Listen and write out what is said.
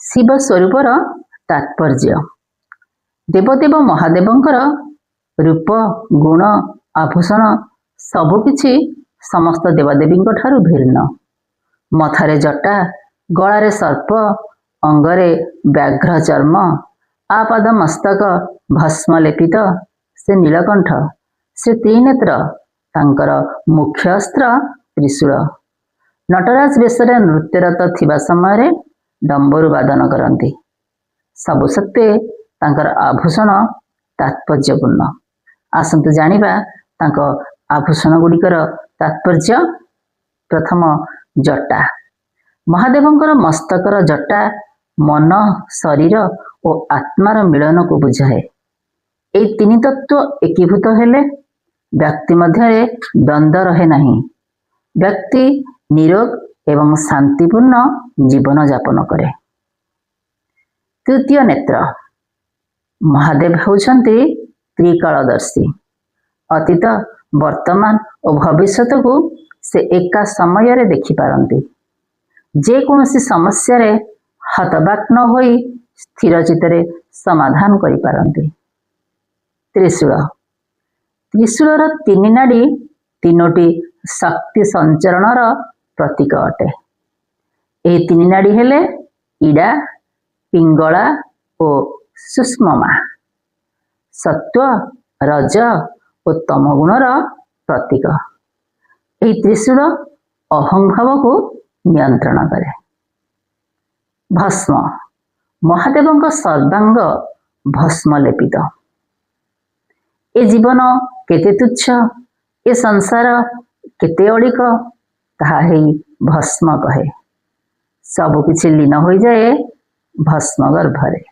शिव स्वरूपर तात्पर्य देवदेव महादेवंकर रूप गुण आभूषण सबुकिछि समस्त देवदेवी ठारू भिन्न। मथारे जटा गलारे सर्प अंगरे व्याघ्र चर्म आपाद मस्तक भस्म लेपित से नीलकंठ से त्रिनेत्र तांकर मुख्य अस्त्र त्रिशूल। नटराज बेशरे नृत्यरत थिबा समय डंबरू वादन करती। सबु सत्वे तांकर आभूषण तात्पर्यपूर्ण। आसंतु जानिबा तांको आभूषण गुड़िकर तात्पर्य। प्रथम जटा महादेवंकर मस्तकर जटा मन शरीर और आत्मार मिलन को बुझाए। ए तीन तत्व एकीभूत हेले व्यक्ति मध्य द्वंद्व रहे नहीं। व्यक्ति निरोग एवं शांतिपूर्ण जीवन यापन करे। तृतीय नेत्र महादेव होउछंती त्रिकालदर्शी। अतीत वर्तमान और भविष्यत को से एका समय रे देखि पारंती। जे कोनोसी समस्या रे हतबाक न होई स्थिर चित्तरे समाधान करि पारंती। त्रिशूल त्रिशूलर तीन नाड़ी तीनोटी शक्ति संचरणर प्रतीक अटे। ए तीन नाड़ी हेले इड़ा पिंगला और सूक्ष्ममा। सत्व रज और तमगुणर प्रतीक। ए त्रिशूल अहंभाव को नियंत्रण करे। भस्म महादेवंक सर्वांग भस्म लेपित। ए जीवन केते तुच्छ, ए संसार केते अड़िक ताहा हेई भस्म कहे। सबु किछि लीन हो जाए भस्म गर्भरे।